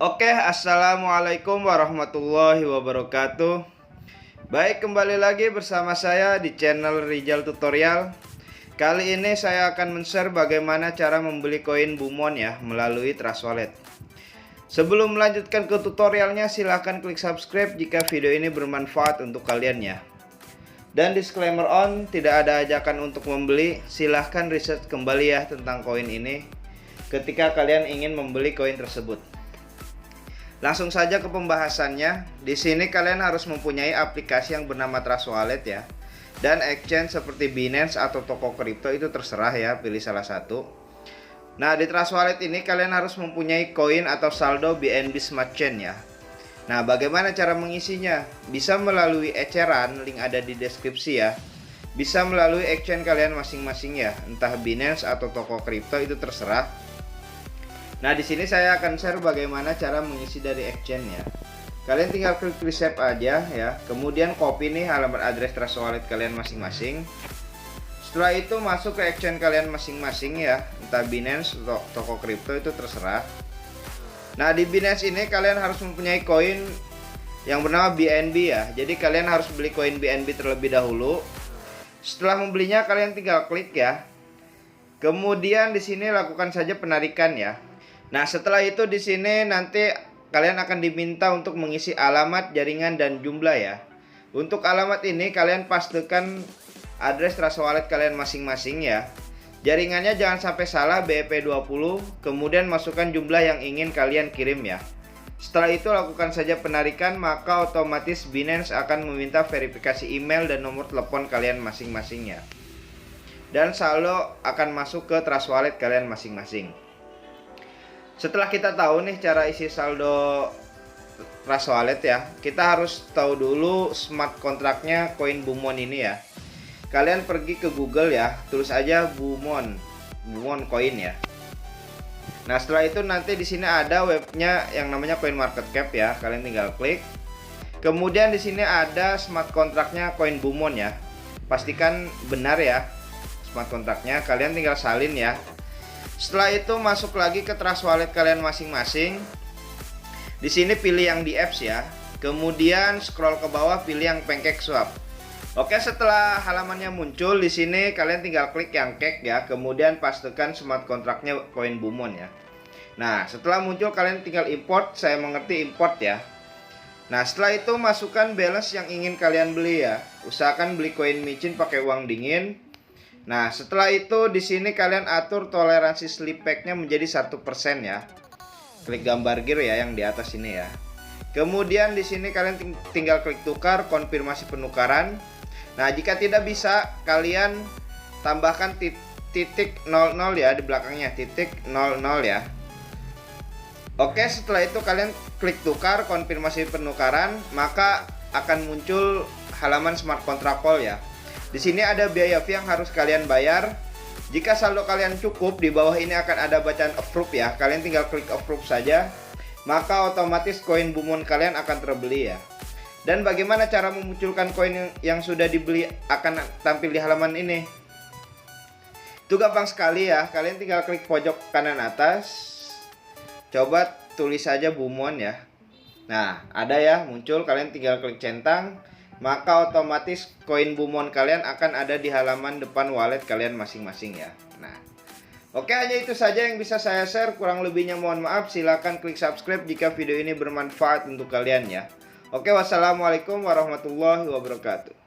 Oke, assalamualaikum warahmatullahi wabarakatuh. Baik, kembali lagi bersama saya di channel Rizal Tutorial. Kali ini saya akan men-share bagaimana cara membeli koin Bumon ya melalui Trust Wallet. Sebelum melanjutkan ke tutorialnya, silahkan klik subscribe jika video ini bermanfaat untuk kalian ya. Dan disclaimer on, tidak ada ajakan untuk membeli. Silahkan research kembali ya tentang koin ini ketika kalian ingin membeli koin tersebut. Langsung saja ke pembahasannya. Di sini kalian harus mempunyai aplikasi yang bernama Trust Wallet ya. Dan exchange seperti Binance atau toko kripto itu terserah ya, pilih salah satu. Nah, di Trust Wallet ini kalian harus mempunyai koin atau saldo BNB Smart Chain ya. Nah, bagaimana cara mengisinya? Bisa melalui eceran, link ada di deskripsi ya. Bisa melalui exchange kalian masing-masing ya, entah Binance atau toko kripto itu terserah. Nah, di sini saya akan share bagaimana cara mengisi dari exchange ya. Kalian tinggal klik receipt aja ya. Kemudian copy nih alamat address Trust Wallet kalian masing-masing. Setelah itu masuk ke exchange kalian masing-masing ya, entah Binance atau toko kripto itu terserah. Nah, di Binance ini kalian harus mempunyai koin yang bernama BNB ya. Jadi kalian harus beli koin BNB terlebih dahulu. Setelah membelinya kalian tinggal klik ya. Kemudian di sini lakukan saja penarikan ya. Nah, setelah itu di sini nanti kalian akan diminta untuk mengisi alamat, jaringan, dan jumlah ya. Untuk alamat ini kalian pastikan address Trust Wallet kalian masing-masing ya. Jaringannya jangan sampai salah, BEP20. Kemudian masukkan jumlah yang ingin kalian kirim ya. Setelah itu lakukan saja penarikan, maka otomatis Binance akan meminta verifikasi email dan nomor telepon kalian masing-masing ya. Dan saldo akan masuk ke Trust Wallet kalian masing-masing. Setelah kita tahu nih cara isi saldo Trust Wallet ya, kita harus tahu dulu smart kontraknya koin Bumon ini ya. Kalian pergi ke Google ya, tulis aja Bumon coin ya. Nah, setelah itu nanti di sini ada webnya yang namanya CoinMarketCap ya. Kalian tinggal klik. Kemudian di sini ada smart kontraknya koin Bumon ya. Pastikan benar ya smart kontraknya. Kalian tinggal salin ya. Setelah itu masuk lagi ke Trust Wallet kalian masing-masing. Di sini pilih yang di apps ya. Kemudian scroll ke bawah pilih yang PancakeSwap. Oke, setelah halamannya muncul di sini kalian tinggal klik yang cake ya. Kemudian pastikan smart kontraknya koin Bumon ya. Nah, setelah muncul kalian tinggal import. Saya mengerti import ya. Nah, setelah itu masukkan balance yang ingin kalian beli ya. Usahakan beli koin micin pakai uang dingin. Nah, setelah itu di sini kalian atur toleransi slip pack-nya menjadi 1% ya. Klik gambar gear ya yang di atas ini ya. Kemudian di sini kalian tinggal klik tukar, konfirmasi penukaran. Nah, jika tidak bisa kalian tambahkan titik 00 ya di belakangnya, titik 00 ya. Oke, setelah itu kalian klik tukar, konfirmasi penukaran, maka akan muncul halaman smart contract call ya. Di sini ada biaya fee yang harus kalian bayar. Jika saldo kalian cukup, di bawah ini akan ada bacaan approve ya. Kalian tinggal klik approve saja, maka otomatis koin Bumon kalian akan terbeli ya. Dan bagaimana cara memunculkan koin yang sudah dibeli akan tampil di halaman ini? Itu gampang sekali ya. Kalian tinggal klik pojok kanan atas. Coba tulis saja Bumon ya. Nah, ada ya muncul. Kalian tinggal klik centang. Maka otomatis koin Bumon kalian akan ada di halaman depan wallet kalian masing-masing ya. Nah, oke, hanya itu saja yang bisa saya share. Kurang lebihnya mohon maaf. Silahkan klik subscribe jika video ini bermanfaat untuk kalian ya. Oke, wassalamualaikum warahmatullahi wabarakatuh.